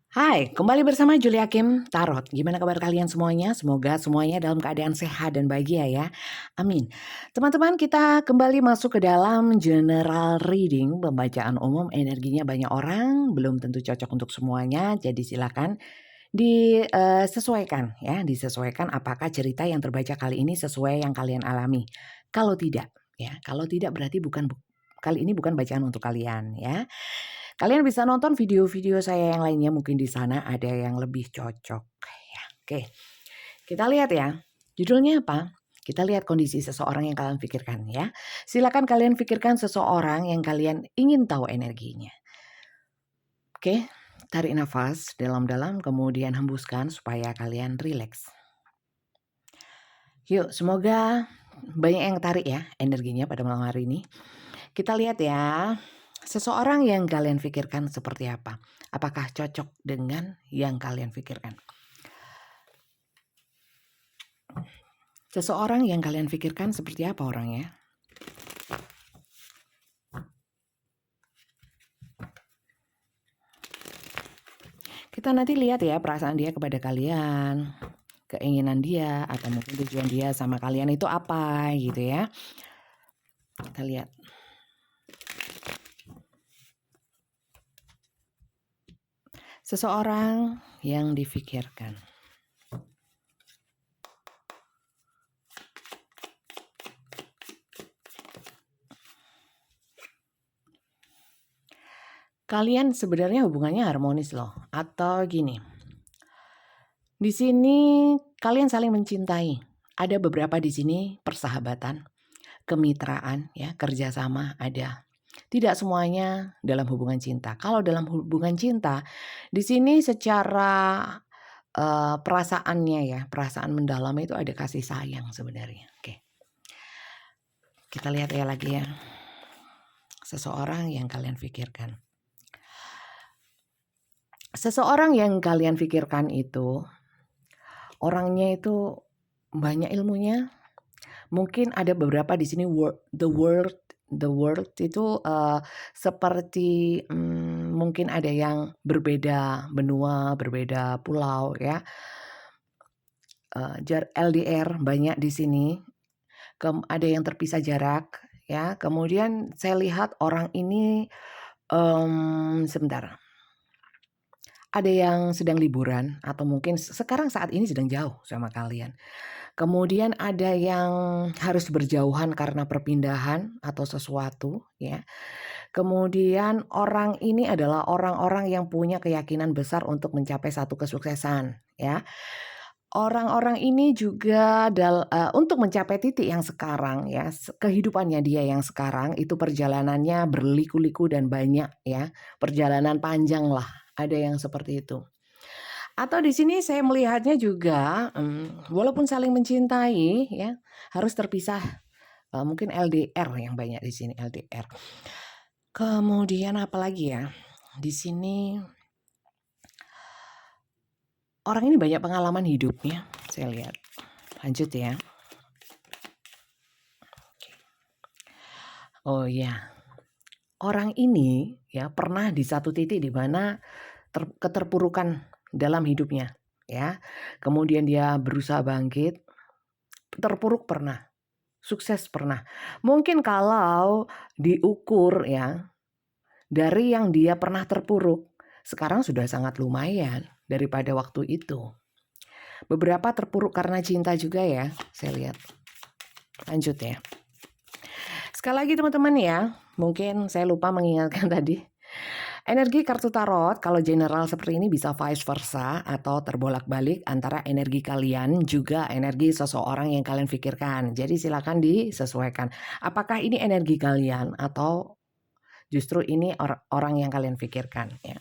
Hai, kembali bersama Julia Kim Tarot. Gimana kabar kalian semuanya? Semoga semuanya dalam keadaan sehat dan bahagia ya. Amin. Teman-teman, kita kembali masuk ke dalam general reading, pembacaan umum. Energinya banyak orang, belum tentu cocok untuk semuanya. Jadi silakan disesuaikan ya, disesuaikan apakah cerita yang terbaca kali ini sesuai yang kalian alami. Kalau tidak, ya, kalau tidak berarti kali ini bukan bacaan untuk kalian ya. Kalian bisa nonton video-video saya yang lainnya, mungkin di sana ada yang lebih cocok ya. Oke, kita lihat ya. Judulnya apa? Kita lihat kondisi seseorang yang kalian pikirkan ya. Silakan kalian pikirkan seseorang yang kalian ingin tahu energinya. Oke, tarik nafas dalam-dalam kemudian hembuskan supaya kalian rileks. Yuk, semoga banyak yang tarik ya energinya pada malam hari ini. Kita lihat ya. Seseorang yang kalian pikirkan seperti apa? Apakah cocok dengan yang kalian pikirkan? Seseorang yang kalian pikirkan seperti apa orangnya? Kita nanti lihat ya perasaan dia kepada kalian, keinginan dia, atau mungkin tujuan dia sama kalian itu apa gitu ya. Kita lihat. Seseorang yang difikirkan. Kalian sebenarnya hubungannya harmonis loh, atau gini. Di sini kalian saling mencintai. Ada beberapa di sini persahabatan, kemitraan, ya, kerjasama ada. Tidak semuanya dalam hubungan cinta. Kalau dalam hubungan cinta, di sini secara perasaannya ya, perasaan mendalam itu ada kasih sayang sebenarnya. Oke, kita lihat ya lagi ya. Seseorang yang kalian pikirkan. Seseorang yang kalian pikirkan itu, orangnya itu banyak ilmunya. Mungkin ada beberapa di sini the world itu seperti mungkin ada yang berbeda benua, berbeda pulau ya. LDR banyak di sini. Ada yang terpisah jarak ya. Kemudian saya lihat orang ini sebentar. Ada yang sedang liburan atau mungkin sekarang saat ini sedang jauh sama kalian. Kemudian ada yang harus berjauhan karena perpindahan atau sesuatu ya. Kemudian orang ini adalah orang-orang yang punya keyakinan besar untuk mencapai satu kesuksesan ya. Orang-orang ini juga untuk mencapai titik yang sekarang ya, kehidupannya dia yang sekarang itu perjalanannya berliku-liku dan banyak ya, perjalanan panjang lah, ada yang seperti itu. Atau di sini saya melihatnya juga, walaupun saling mencintai ya, harus terpisah, mungkin LDR yang banyak di sini, LDR. Kemudian apalagi ya, di sini orang ini banyak pengalaman hidupnya, saya lihat. Lanjut ya. Oh ya, orang ini ya pernah di satu titik di mana keterpurukan dalam hidupnya ya. Kemudian dia berusaha bangkit, terpuruk pernah, sukses pernah. Mungkin kalau diukur ya dari yang dia pernah terpuruk, sekarang sudah sangat lumayan daripada waktu itu. Beberapa terpuruk karena cinta juga ya, saya lihat. Lanjut ya. Sekali lagi teman-teman ya, mungkin saya lupa mengingatkan tadi. Energi kartu tarot kalau general seperti ini bisa vice versa atau terbolak-balik antara energi kalian juga energi seseorang yang kalian pikirkan. Jadi silakan disesuaikan. Apakah ini energi kalian atau justru ini orang yang kalian pikirkan ya.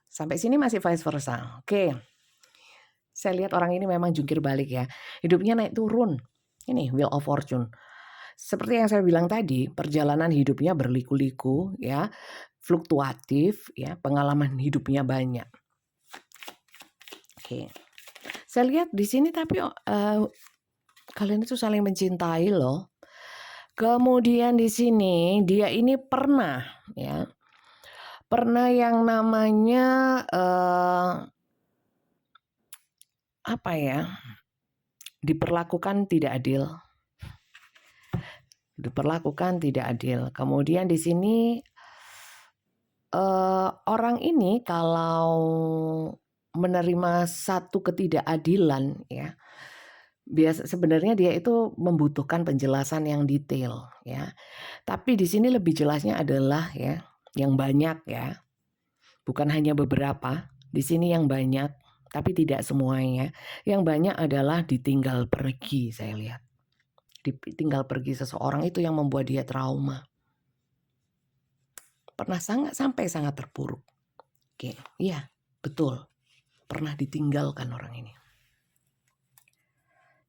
Sampai sini masih vice versa. Oke. Saya lihat orang ini memang jungkir balik ya. Hidupnya naik turun. Ini Wheel of Fortune. Seperti yang saya bilang tadi, perjalanan hidupnya berliku-liku ya, fluktuatif ya, pengalaman hidupnya banyak. Oke. Saya lihat di sini tapi kalian itu saling mencintai loh. Kemudian di sini dia ini pernah ya pernah yang namanya, apa ya, diperlakukan tidak adil. Kemudian di sini, orang ini kalau menerima satu ketidakadilan ya, sebenarnya dia itu membutuhkan penjelasan yang detail ya. Tapi di sini lebih jelasnya adalah ya, yang banyak ya, bukan hanya beberapa, di sini yang banyak, tapi tidak semuanya. Yang banyak adalah ditinggal pergi, saya lihat. Ditinggal pergi seseorang itu yang membuat dia trauma. Pernah sampai sangat terpuruk. Oke, iya, betul. Pernah ditinggalkan orang ini.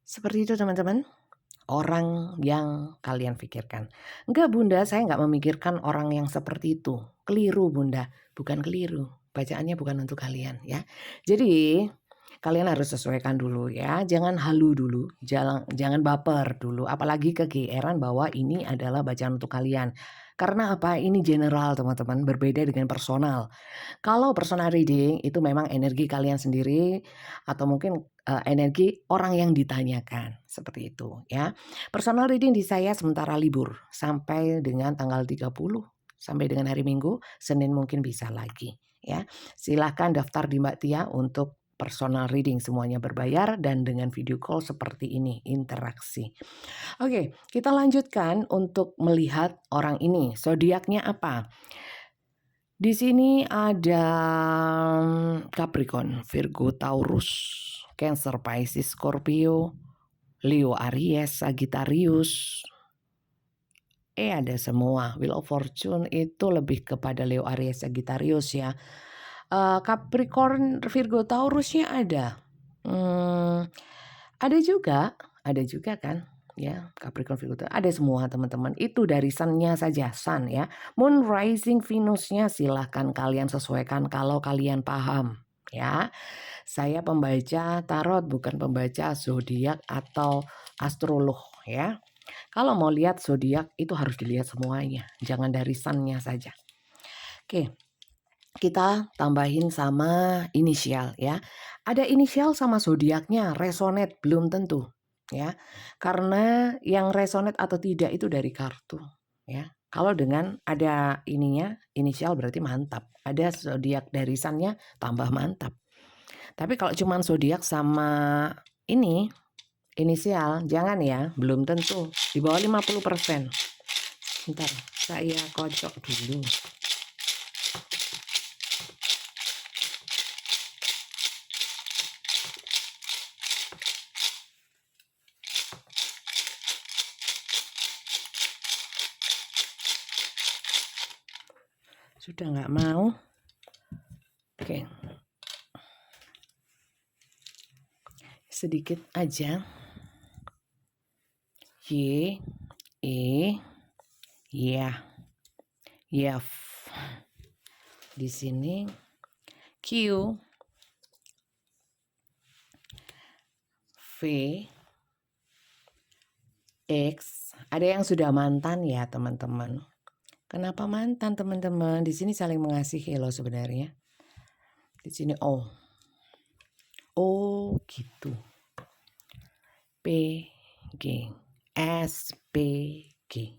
Seperti itu teman-teman. Orang yang kalian pikirkan. Enggak Bunda, saya enggak memikirkan orang yang seperti itu. Keliru Bunda, bukan keliru. Bacaannya bukan untuk kalian ya. Jadi kalian harus sesuaikan dulu ya. Jangan halu dulu, jangan baper dulu. Apalagi kegeeran bahwa ini adalah bacaan untuk kalian. Karena apa? Ini general teman-teman, berbeda dengan personal. Kalau personal reading itu memang energi kalian sendiri atau mungkin energi orang yang ditanyakan, seperti itu ya. Personal reading di saya sementara libur sampai dengan tanggal 30, sampai dengan hari Minggu, Senin mungkin bisa lagi ya. Silahkan daftar di Mbak Tia untuk personal reading, semuanya berbayar dan dengan video call seperti ini, interaksi. Oke, kita lanjutkan untuk melihat orang ini, zodiaknya apa. Di sini ada Capricorn, Virgo, Taurus, Cancer, Pisces, Scorpio, Leo, Aries, Sagittarius. Ada semua. Wheel of Fortune itu lebih kepada Leo, Aries, Sagittarius ya. Capricorn, Virgo, Taurusnya ada. Ada juga kan ya, Capricorn, Virgo, ada semua teman-teman. Itu dari sun-nya saja, sun ya. Moon, rising, Venus-nya silahkan kalian sesuaikan kalau kalian paham ya. Saya pembaca tarot, bukan pembaca zodiak atau astrolog ya. Kalau mau lihat zodiak itu harus dilihat semuanya, jangan dari sun-nya saja. Oke, kita tambahin sama inisial ya. Ada inisial sama zodiaknya, resonate belum tentu ya. Karena yang resonate atau tidak itu dari kartu ya. Kalau dengan ada ininya, inisial berarti mantap. Ada zodiak dari sun-nya tambah mantap. Tapi kalau cuma zodiak sama ini inisial, jangan ya, belum tentu. Di bawah 50%. Bentar, saya kocok dulu. Sudah nggak mau. Oke. Sedikit aja. Y, E, ya, Yaf. Di sini Q, V, X. Ada yang sudah mantan ya teman-teman. Kenapa mantan teman-teman? Di sini saling mengasihi loh sebenarnya. Di sini oh gitu. P, G, S, P, G.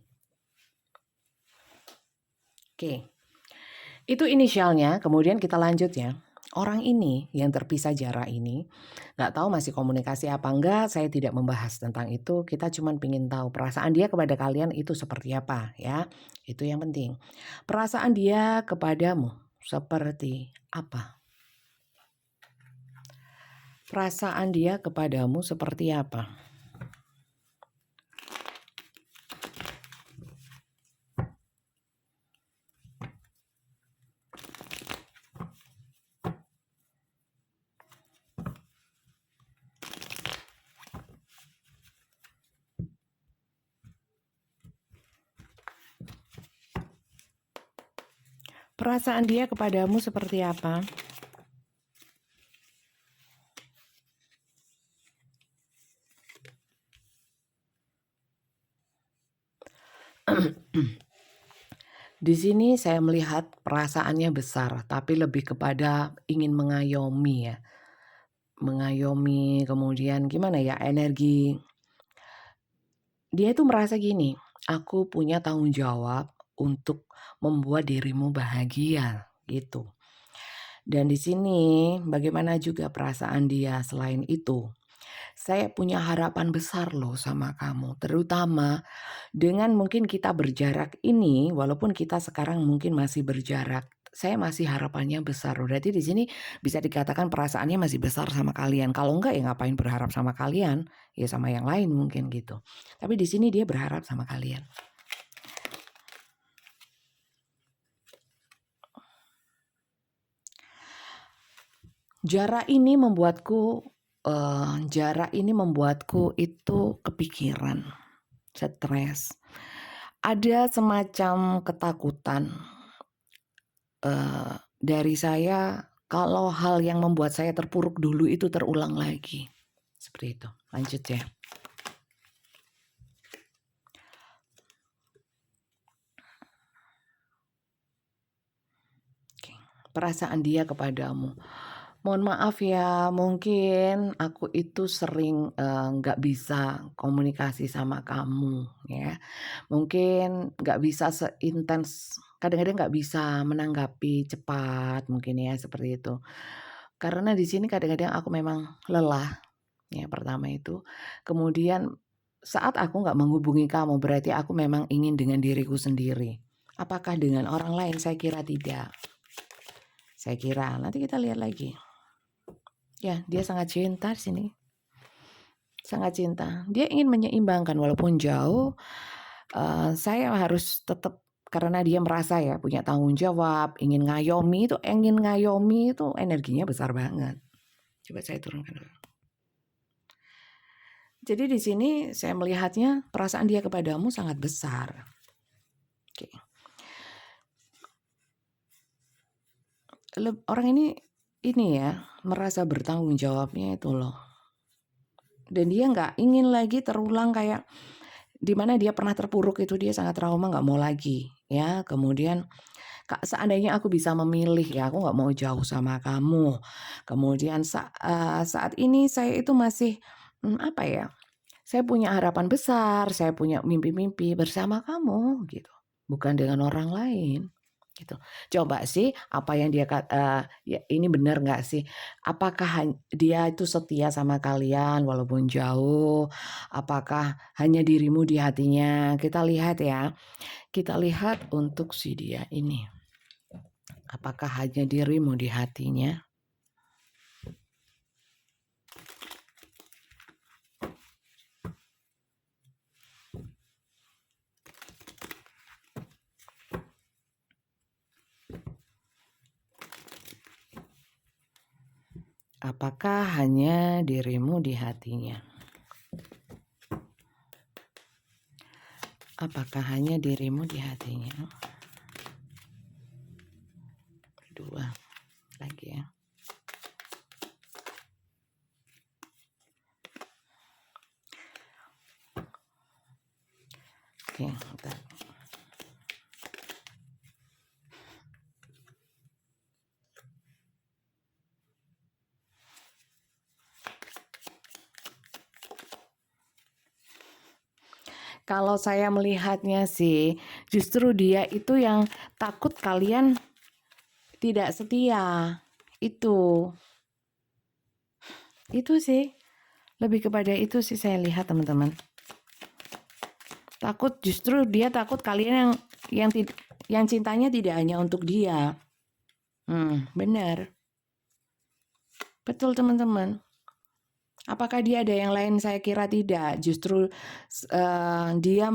Oke. Itu inisialnya, kemudian kita lanjut ya. Orang ini yang terpisah jarak ini, nggak tahu masih komunikasi apa enggak, saya tidak membahas tentang itu, kita cuma pengen tahu perasaan dia kepada kalian itu seperti apa ya. Itu yang penting. Perasaan dia kepadamu seperti apa? Perasaan dia kepadamu seperti apa? Perasaan dia kepadamu seperti apa? Di sini saya melihat perasaannya besar, tapi lebih kepada ingin mengayomi ya. Mengayomi, kemudian gimana ya, energi dia itu merasa gini, "Aku punya tanggung jawab untuk membuat dirimu bahagia," gitu. Dan di sini bagaimana juga perasaan dia selain itu, "Saya punya harapan besar loh sama kamu, terutama dengan mungkin kita berjarak ini, walaupun kita sekarang mungkin masih berjarak, saya masih harapannya besar." Berarti di sini bisa dikatakan perasaannya masih besar sama kalian. Kalau enggak ya ngapain berharap sama kalian, ya sama yang lain mungkin gitu. Tapi di sini dia berharap sama kalian. Jarak ini membuatku itu kepikiran, stres. Ada semacam ketakutan, dari saya kalau hal yang membuat saya terpuruk dulu itu terulang lagi. Seperti itu. Lanjut ya. Oke. Perasaan dia kepadamu. Mohon maaf ya, mungkin aku itu sering, nggak bisa komunikasi sama kamu ya. Mungkin nggak bisa seintens kadang-kadang nggak bisa menanggapi cepat mungkin ya, seperti itu. Karena di sini kadang-kadang aku memang lelah, ya pertama itu. Kemudian saat aku nggak menghubungi kamu, berarti aku memang ingin dengan diriku sendiri. Apakah dengan orang lain? Saya kira tidak. Saya kira, nanti kita lihat lagi. Ya, dia sangat cinta di sini. Sangat cinta. Dia ingin menyeimbangkan walaupun jauh, saya harus tetap karena dia merasa ya punya tanggung jawab, ingin ngayomi itu energinya besar banget. Coba saya turunkan dulu. Jadi di sini saya melihatnya perasaan dia kepadamu sangat besar. Oke. Orang ini ya merasa bertanggung jawabnya itu loh. Dan dia nggak ingin lagi terulang kayak di mana dia pernah terpuruk itu dia sangat trauma nggak mau lagi ya. Kemudian seandainya aku bisa memilih ya aku nggak mau jauh sama kamu. Kemudian saat ini saya itu masih apa ya? Saya punya harapan besar, saya punya mimpi-mimpi bersama kamu gitu. Bukan dengan orang lain gitu. Coba sih apa yang ya ini benar nggak sih? Apakah dia itu setia sama kalian walaupun jauh? Apakah hanya dirimu di hatinya? Kita lihat ya. Kita lihat untuk si dia ini. Apakah hanya dirimu di hatinya? Apakah hanya dirimu di hatinya? Apakah hanya dirimu di hatinya? Kedua lagi ya. Oke, bentar. Kalau saya melihatnya sih, justru dia itu yang takut kalian tidak setia. Itu sih. Lebih kepada itu sih saya lihat teman-teman. Justru dia takut kalian yang cintanya tidak hanya untuk dia. Benar. Betul teman-teman. Apakah dia ada yang lain? Saya kira tidak. Justru dia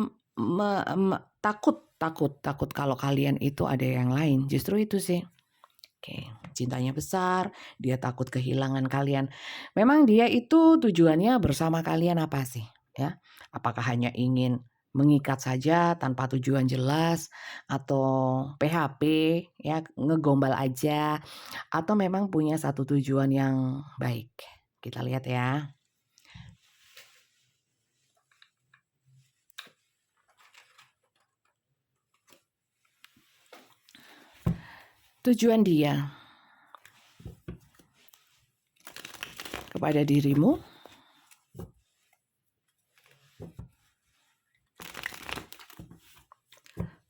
takut kalau kalian itu ada yang lain. Justru itu sih. Oke, cintanya besar, dia takut kehilangan kalian. Memang dia itu tujuannya bersama kalian apa sih? Ya, apakah hanya ingin mengikat saja tanpa tujuan jelas atau PHP ya ngegombal aja atau memang punya satu tujuan yang baik. Kita lihat ya. Tujuan dia kepada dirimu,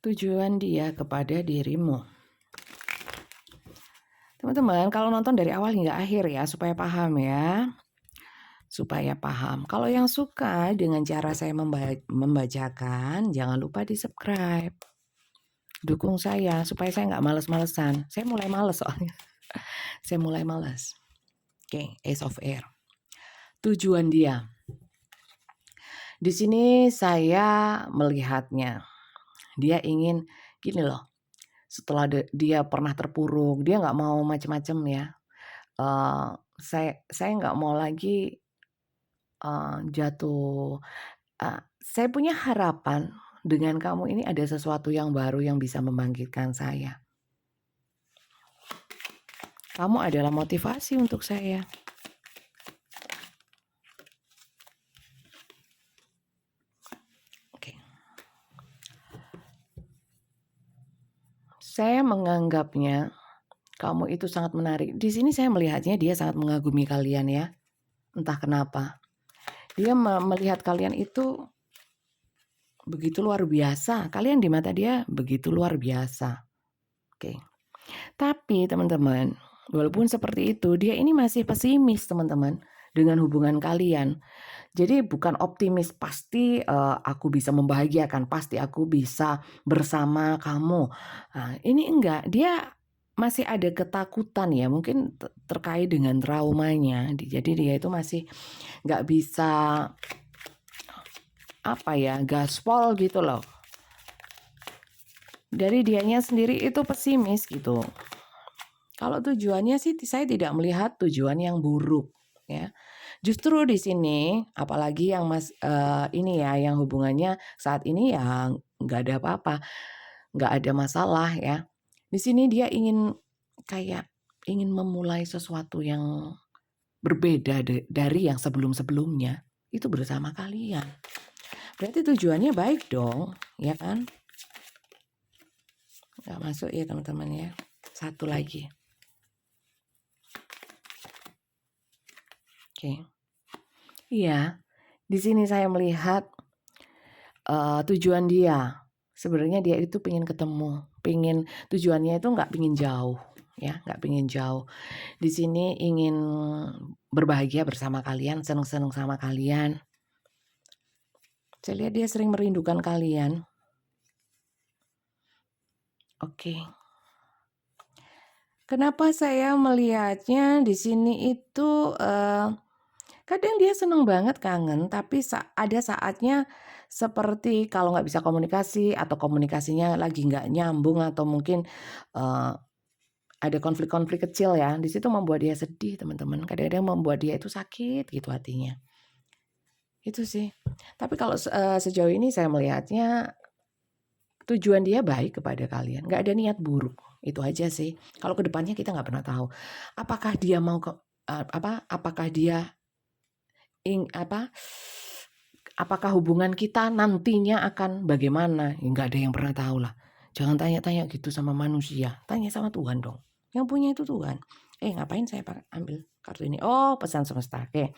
tujuan dia kepada dirimu. Teman-teman, kalau nonton dari awal hingga akhir ya, supaya paham ya. Supaya paham. Kalau yang suka dengan cara saya membacakan, jangan lupa di-subscribe. Dukung saya, supaya saya nggak males-malesan. Saya mulai males soalnya. Saya mulai males. Oke, Ace of Air. Tujuan dia. Di sini saya melihatnya. Dia ingin, gini loh. Setelah dia pernah terpuruk, dia nggak mau macam-macam ya. Saya nggak mau lagi jatuh. Saya punya harapan dengan kamu ini ada sesuatu yang baru yang bisa membangkitkan saya. Kamu adalah motivasi untuk saya. Oke. Saya menganggapnya kamu itu sangat menarik. Di sini saya melihatnya dia sangat mengagumi kalian ya. Entah kenapa. Dia melihat kalian itu begitu luar biasa. Kalian di mata dia begitu luar biasa. Oke. Tapi teman-teman, walaupun seperti itu, dia ini masih pesimis teman-teman dengan hubungan kalian. Jadi bukan optimis, pasti aku bisa membahagiakan, pasti aku bisa bersama kamu. Nah, ini enggak, dia masih ada ketakutan ya, mungkin terkait dengan traumanya. Jadi dia itu masih nggak bisa gaspol gitu loh. Dari dianya sendiri itu pesimis gitu. Kalau tujuannya sih saya tidak melihat tujuan yang buruk ya. Justru di sini apalagi yang ini ya yang hubungannya saat ini ya nggak ada apa-apa, nggak ada masalah ya. Di sini dia ingin memulai sesuatu yang berbeda dari yang sebelum-sebelumnya itu bersama kalian. Berarti tujuannya baik dong, ya kan? Nggak masuk ya teman-teman ya. Satu lagi. Oke. Iya, di sini saya melihat tujuan dia. Sebenarnya dia itu pengen ketemu, tujuannya itu nggak pengen jauh, ya, nggak pengen jauh. Di sini ingin berbahagia bersama kalian, seneng-seneng sama kalian. Saya lihat dia sering merindukan kalian. Oke. Kenapa saya melihatnya di sini itu kadang dia seneng banget kangen, tapi ada saatnya seperti kalau nggak bisa komunikasi atau komunikasinya lagi nggak nyambung atau mungkin ada konflik-konflik kecil ya, di situ membuat dia sedih teman-teman. Kadang-kadang membuat dia itu sakit gitu hatinya. Itu sih. Tapi kalau sejauh ini saya melihatnya tujuan dia baik kepada kalian, nggak ada niat buruk. Itu aja sih. Kalau kedepannya kita nggak pernah tahu. Apakah dia mau apakah dia apakah hubungan kita nantinya akan bagaimana? Ya, nggak ada yang pernah tahu lah. Jangan tanya-tanya gitu sama manusia. Tanya sama Tuhan dong. Yang punya itu Tuhan. Ngapain saya ambil kartu ini? Oh, pesan semesta. Oke.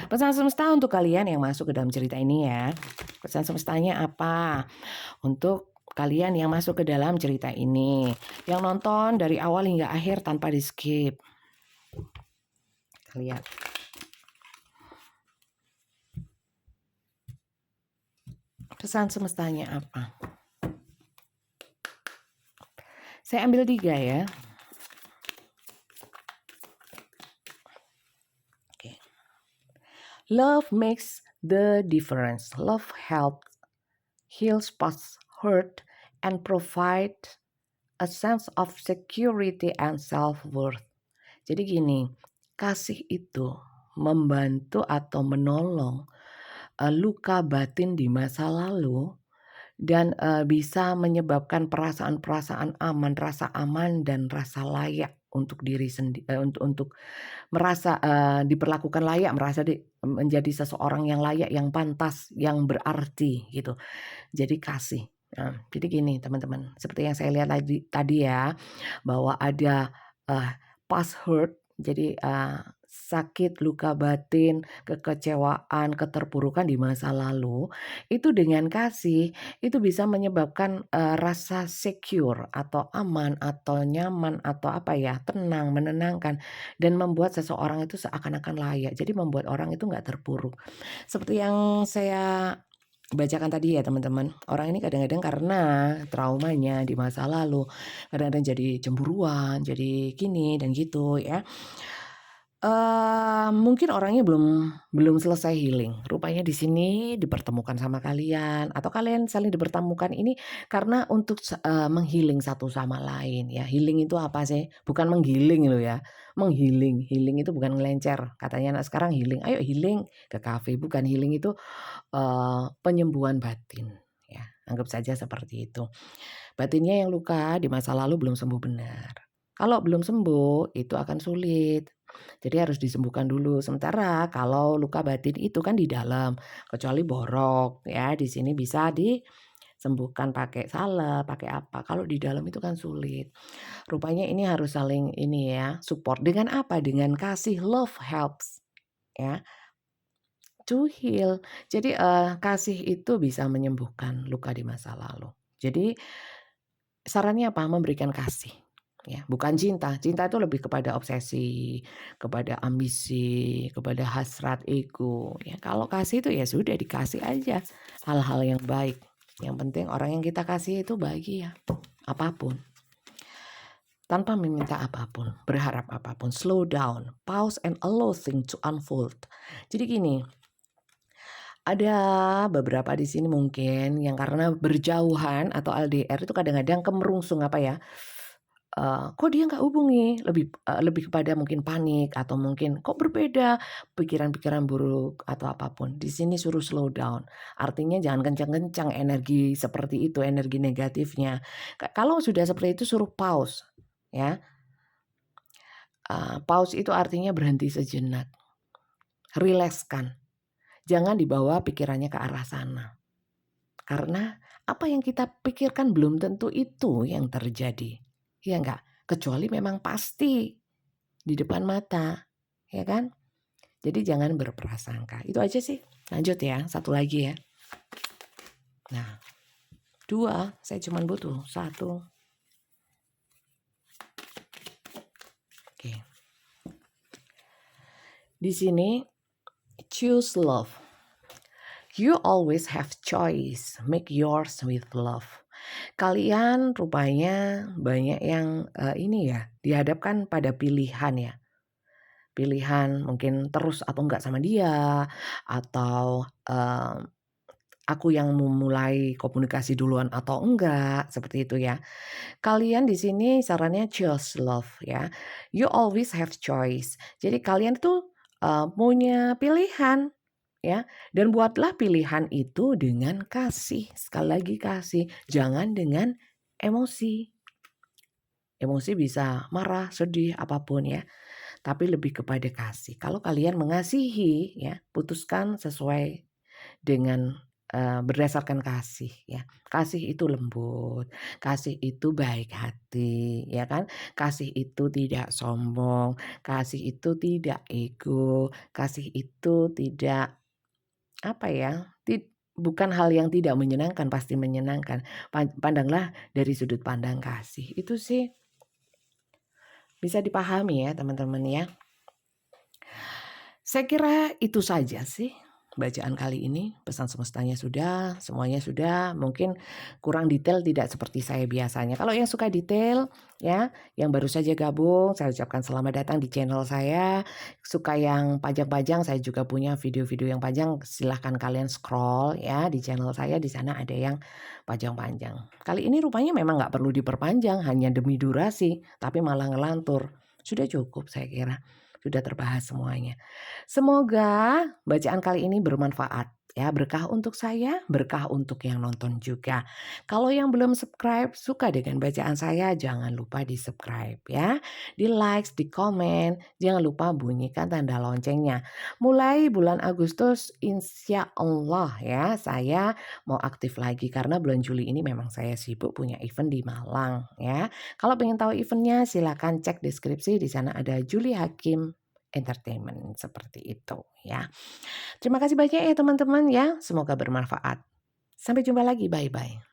Pesan semesta untuk kalian yang masuk ke dalam cerita ini ya. Pesan semestanya apa? Untuk kalian yang masuk ke dalam cerita ini. Yang nonton dari awal hingga akhir tanpa di skip. Lihat. Pesan semestanya apa? Saya ambil 3 ya. Oke. Love makes the difference. Love helps, heals past hurt, and provide a sense of security and self-worth. Jadi gini, kasih itu membantu atau menolong luka batin di masa lalu dan bisa menyebabkan perasaan-perasaan aman, rasa aman dan rasa layak untuk diri sendiri, untuk merasa diperlakukan layak, merasa menjadi seseorang yang layak, yang pantas, yang berarti gitu. Jadi kasih. Nah, jadi gini teman-teman, seperti yang saya lihat tadi ya, bahwa ada, past hurt, jadi, sakit, luka batin, kekecewaan, keterpurukan di masa lalu, itu dengan kasih, itu bisa menyebabkan, rasa secure atau aman, atau nyaman, atau apa ya, tenang, menenangkan, dan membuat seseorang itu seakan-akan layak. Jadi membuat orang itu nggak terpuruk. Seperti yang saya bacakan tadi ya teman-teman, orang ini kadang-kadang karena traumanya di masa lalu, kadang-kadang jadi cemburuan, jadi gini dan gitu ya. Mungkin orangnya belum selesai healing. Rupanya di sini dipertemukan sama kalian atau kalian saling dipertemukan ini karena untuk meng-healing satu sama lain ya. Healing itu apa sih? Bukan menggiling loh ya, meng-healing. Healing itu bukan ngelencer, katanya anak sekarang healing, "Ayo healing ke kafe." Bukan, healing itu, penyembuhan batin ya, anggap saja seperti itu. Batinnya yang luka di masa lalu belum sembuh benar. Kalau belum sembuh, itu akan sulit. Jadi harus disembuhkan dulu. Sementara kalau luka batin itu kan di dalam, kecuali borok ya, di sini bisa disembuhkan pakai salep, pakai apa. Kalau di dalam itu kan sulit. Rupanya ini harus saling ini ya, support. Dengan apa? Dengan kasih, love helps ya, to heal. Jadi, kasih itu bisa menyembuhkan luka di masa lalu. Jadi sarannya apa? Memberikan kasih, ya, bukan cinta. Cinta itu lebih kepada obsesi, kepada ambisi, kepada hasrat ego, ya. Kalau kasih itu ya sudah dikasih aja hal-hal yang baik. Yang penting orang yang kita kasih itu bahagia, apapun, tanpa meminta apapun, berharap apapun. Slow down, pause and allow things to unfold. Jadi gini, ada beberapa di sini mungkin yang karena berjauhan atau LDR itu kadang-kadang kemerungsung apa ya, kok dia nggak hubungi, lebih kepada mungkin panik atau mungkin kok berbeda, pikiran-pikiran buruk atau apapun. Di sini suruh slow down, artinya jangan kencang-kencang energi seperti itu, energi negatifnya. Kalau sudah seperti itu suruh pause ya, pause itu artinya berhenti sejenak, rilekskan, jangan dibawa pikirannya ke arah sana. Karena apa yang kita pikirkan belum tentu itu yang terjadi, ya enggak? Kecuali memang pasti di depan mata, ya kan? Jadi jangan berprasangka. Itu aja sih. Lanjut ya, satu lagi ya. Nah, 2, saya cuman butuh 1. Oke. Di sini choose love. You always have choice. Make yours with love. Kalian rupanya banyak yang, ini ya, dihadapkan pada pilihan ya. Pilihan mungkin terus atau enggak sama dia, atau, aku yang memulai komunikasi duluan atau enggak, seperti itu ya. Kalian di sini sarannya choose love ya. You always have choice. Jadi kalian tuh, punya pilihan ya, dan buatlah pilihan itu dengan kasih, sekali lagi kasih, jangan dengan emosi. Emosi bisa marah, sedih, apapun ya, tapi lebih kepada kasih. Kalau kalian mengasihi ya, putuskan sesuai dengan, berdasarkan kasih ya. Kasih itu lembut, kasih itu baik hati ya kan, kasih itu tidak sombong, kasih itu tidak ego, kasih itu tidak apa ya, bukan hal yang tidak menyenangkan, pasti menyenangkan. Pandanglah dari sudut pandang kasih. Itu sih bisa dipahami ya teman-teman ya. Saya kira itu saja sih bacaan kali ini. Pesan semestanya sudah, semuanya sudah. Mungkin kurang detail, tidak seperti saya biasanya. Kalau yang suka detail ya, yang baru saja gabung, saya ucapkan selamat datang di channel saya. Suka yang panjang-panjang, saya juga punya video-video yang panjang. Silahkan kalian scroll ya di channel saya. Di sana ada yang panjang-panjang. Kali ini rupanya memang nggak perlu diperpanjang, hanya demi durasi, tapi malah ngelantur. Sudah cukup saya kira. Sudah terbahas semuanya. Semoga bacaan kali ini bermanfaat Ya, berkah untuk saya, berkah untuk yang nonton juga. Kalau yang belum subscribe, suka dengan bacaan saya, jangan lupa di-subscribe ya. Di-like, di-komen, jangan lupa bunyikan tanda loncengnya. Mulai bulan Agustus, insya Allah ya, saya mau aktif lagi karena bulan Juli ini memang saya sibuk punya event di Malang ya. Kalau pengen tahu eventnya, silakan cek deskripsi, di sana ada Juli Hakim Entertainment, seperti itu ya. Terima kasih banyak ya teman-teman ya, semoga bermanfaat. Sampai jumpa lagi, bye-bye.